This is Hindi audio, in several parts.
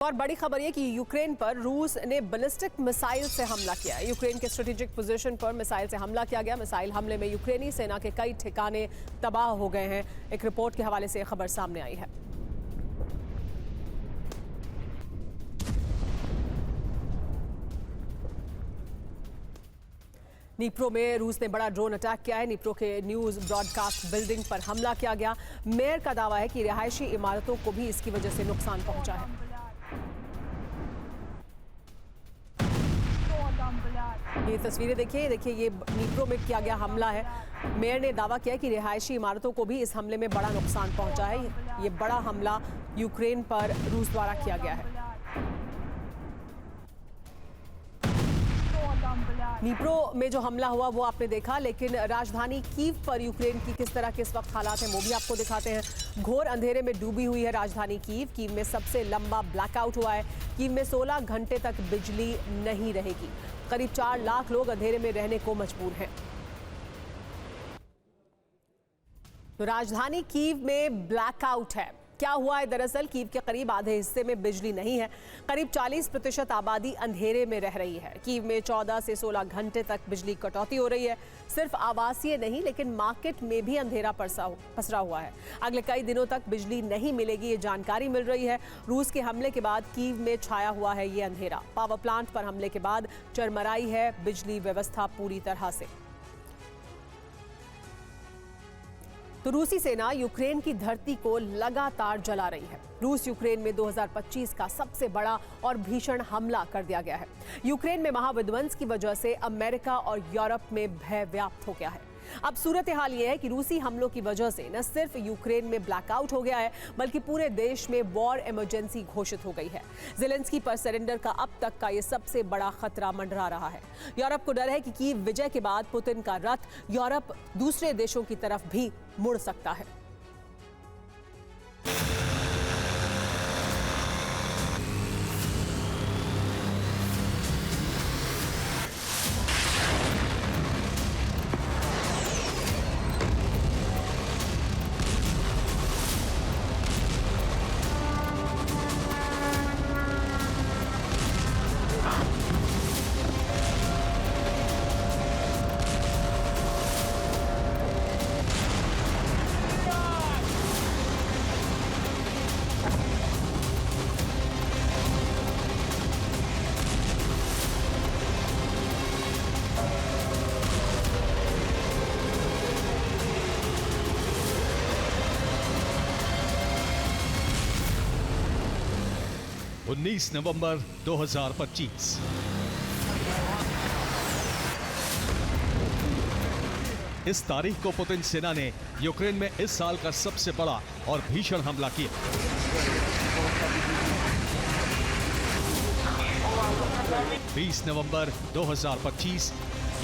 और बड़ी खबर ये कि यूक्रेन पर रूस ने बैलिस्टिक मिसाइल से हमला किया है। यूक्रेन के स्ट्रेटेजिक पोजीशन पर मिसाइल से हमला किया गया। मिसाइल हमले में यूक्रेनी सेना के कई ठिकाने तबाह हो गए हैं। एक रिपोर्ट के हवाले से खबर सामने आई है। नीप्रो में रूस ने बड़ा ड्रोन अटैक किया है। नीप्रो के न्यूज ब्रॉडकास्ट बिल्डिंग पर हमला किया गया। मेयर का दावा है कि रिहायशी इमारतों को भी इसकी वजह से नुकसान पहुंचा है। ये तस्वीरें देखिए ये नीप्रो में किया गया हमला है। मेयर ने दावा किया कि रिहायशी इमारतों को भी इस हमले में बड़ा नुकसान पहुंचा है। ये बड़ा हमला यूक्रेन पर रूस द्वारा किया गया है। नीप्रो में जो हमला हुआ वो आपने देखा, लेकिन राजधानी कीव पर यूक्रेन की किस तरह के इस वक्त हालात हैं वो भी आपको दिखाते हैं। घोर अंधेरे में डूबी हुई है राजधानी कीव। कीव में सबसे लंबा ब्लैकआउट हुआ है। कीव में 16 घंटे तक बिजली नहीं रहेगी। करीब 4 लाख लोग अंधेरे में रहने को मजबूर हैं। तो राजधानी कीव में ब्लैकआउट है। क्या हुआ है? दरअसल कीव के करीब आधे हिस्से में बिजली नहीं है। करीब 40% आबादी अंधेरे में रह रही है। कीव में 14 से 16 घंटे तक बिजली कटौती हो रही है। सिर्फ आवासीय नहीं, लेकिन मार्केट में भी अंधेरा पसरा हुआ है। अगले कई दिनों तक बिजली नहीं मिलेगी, ये जानकारी मिल रही है। रूस के हमले के बाद कीव में छाया हुआ है ये अंधेरा। पावर प्लांट पर हमले के बाद चरमराई है बिजली व्यवस्था पूरी तरह से। तो रूसी सेना यूक्रेन की धरती को लगातार जला रही है। रूस यूक्रेन में 2025 का सबसे बड़ा और भीषण हमला कर दिया गया है। यूक्रेन में महाविध्वंस की वजह से अमेरिका और यूरोप में भय व्याप्त हो गया है। अब सूरत हाल ये है कि रूसी हमलों की वजह से न सिर्फ यूक्रेन में ब्लैकआउट हो गया है, बल्कि पूरे देश में वॉर इमरजेंसी घोषित हो गई है। ज़ेलेंस्की पर सरेंडर का अब तक का ये सबसे बड़ा खतरा मंडरा रहा है। यूरोप को डर है कि कीव विजय के बाद पुतिन का रथ यूरोप दूसरे देशों की तरफ भी मुड़ सकता है। नवंबर 2025 इस तारीख को पुतिन सेना ने यूक्रेन में इस साल का सबसे बड़ा और भीषण हमला किया। नवंबर 2025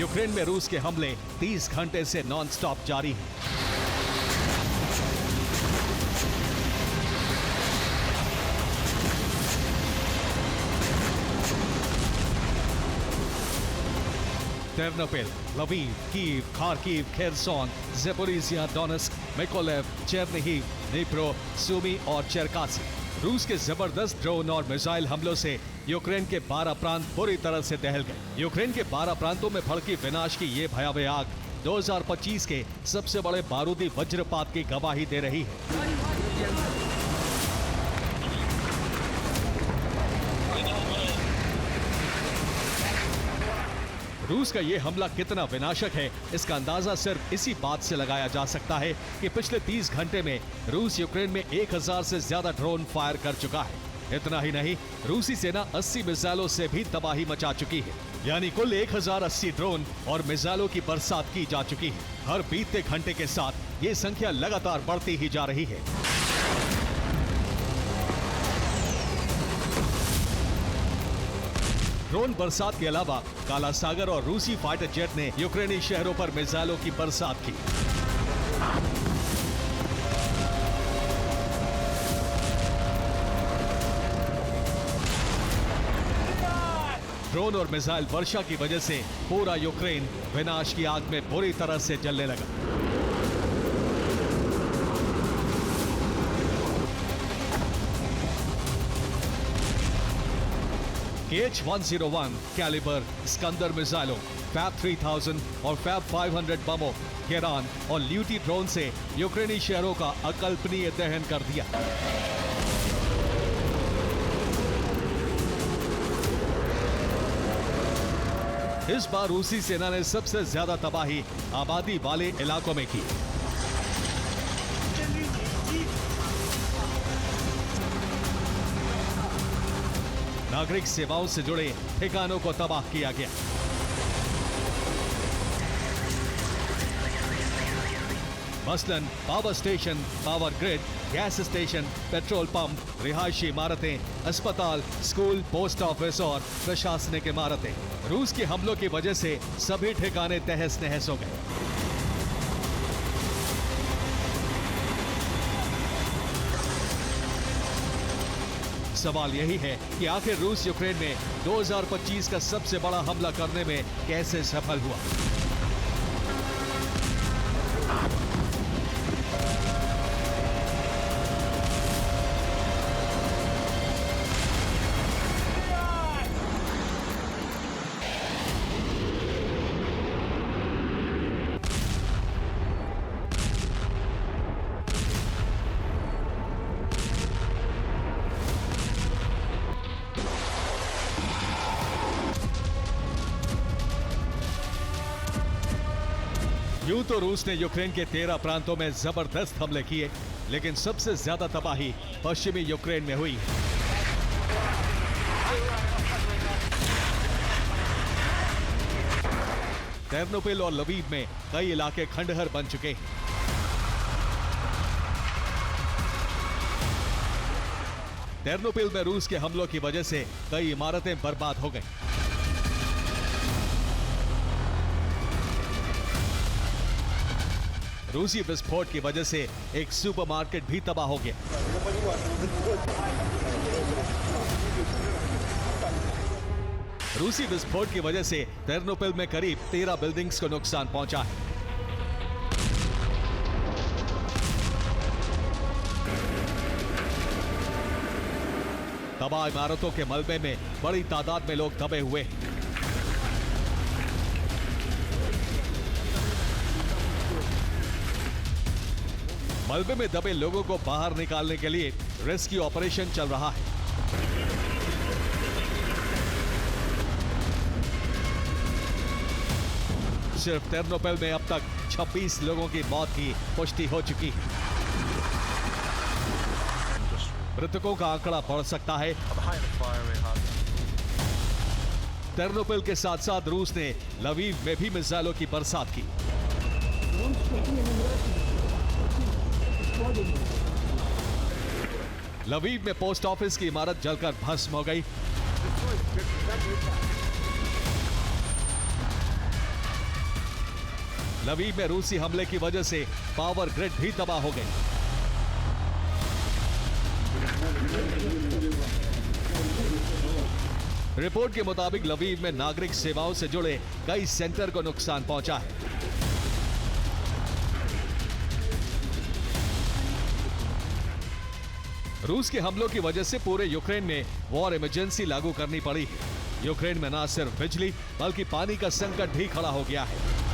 यूक्रेन में रूस के हमले 30 घंटे से नॉनस्टॉप जारी हैं। Ternopil, Lviv, Kyiv, Kharkiv, Kherson, Zaporizhzhia, Donetsk, Mykolaiv, Chernihiv, Dnipro, Sumy और चेरकासी। रूस के जबरदस्त ड्रोन और मिसाइल हमलों से यूक्रेन के 12 प्रांत बुरी तरह से दहल गए। यूक्रेन के 12 प्रांतों में भड़की विनाश की ये भयावह आग 2025 के सबसे बड़े बारूदी वज्रपात की गवाही दे रही है। रूस का ये हमला कितना विनाशक है, इसका अंदाजा सिर्फ इसी बात से लगाया जा सकता है कि पिछले 30 घंटे में रूस यूक्रेन में 1000 से ज्यादा ड्रोन फायर कर चुका है। इतना ही नहीं, रूसी सेना 80 मिसाइलों से भी तबाही मचा चुकी है। यानी कुल 1080 ड्रोन और मिसाइलों की बरसात की जा चुकी है। हर बीतते घंटे के साथ ये संख्या लगातार बढ़ती ही जा रही है। ड्रोन बरसात के अलावा काला सागर और रूसी फाइटर जेट ने यूक्रेनी शहरों पर मिसाइलों की बरसात की। ड्रोन और मिसाइल वर्षा की वजह से पूरा यूक्रेन विनाश की आग में बुरी तरह से जलने लगा। KH-101 कैलिबर स्कंदर मिसाइलों, फैब 3000 और फैब 500 बमों, केरान और ल्यूटी ड्रोन से यूक्रेनी शहरों का अकल्पनीय दहन कर दिया। इस बार रूसी सेना ने सबसे ज्यादा तबाही आबादी वाले इलाकों में की। नागरिक सेवाओं से जुड़े ठिकानों को तबाह किया गया। मसलन power station, power grid, gas station, petrol pump, रिहायशी इमारतें, अस्पताल, स्कूल, पोस्ट ऑफिस और प्रशासनिक इमारतें। रूस के हमलों की वजह से सभी ठिकाने तहस नहस हो गए। सवाल यही है कि आखिर रूस यूक्रेन में 2025 का सबसे बड़ा हमला करने में कैसे सफल हुआ। यूं तो रूस ने यूक्रेन के 13 प्रांतों में जबरदस्त हमले किए, लेकिन सबसे ज्यादा तबाही पश्चिमी यूक्रेन में हुई। टेर्नोपिल और लवीव में कई इलाके खंडहर बन चुके हैं। टेर्नोपिल में रूस के हमलों की वजह से कई इमारतें बर्बाद हो गईं। रूसी विस्फोट की वजह से एक सुपरमार्केट भी तबाह हो गया। रूसी विस्फोट की वजह से टेर्नोपिल में करीब 13 बिल्डिंग्स को नुकसान पहुंचा है। तबाह इमारतों के मलबे में बड़ी तादाद में लोग दबे हुए हैं। मलबे में दबे लोगों को बाहर निकालने के लिए रेस्क्यू ऑपरेशन चल रहा है। सिर्फ टेर्नोपिल में अब तक 26 लोगों की मौत की पुष्टि हो चुकी है। मृतकों का आंकड़ा बढ़ सकता है। टेर्नोपिल के साथ साथ रूस ने लवीव में भी मिसाइलों की बरसात की। लवीव में पोस्ट ऑफिस की इमारत जलकर भस्म हो गई। लवीव में रूसी हमले की वजह से पावर ग्रिड भी तबाह हो गई। रिपोर्ट के मुताबिक लवीव में नागरिक सेवाओं से जुड़े कई सेंटर को नुकसान पहुंचा है। रूस के हमलों की वजह से पूरे यूक्रेन में वॉर इमरजेंसी लागू करनी पड़ी है। यूक्रेन में न सिर्फ बिजली बल्कि पानी का संकट भी खड़ा हो गया है।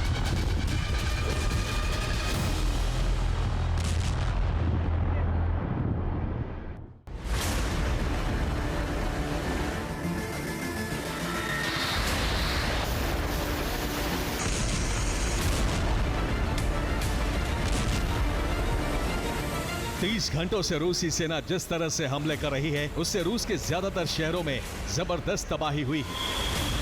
तीस घंटों से रूसी सेना जिस तरह से हमले कर रही है, उससे रूस के ज्यादातर शहरों में जबरदस्त तबाही हुई है।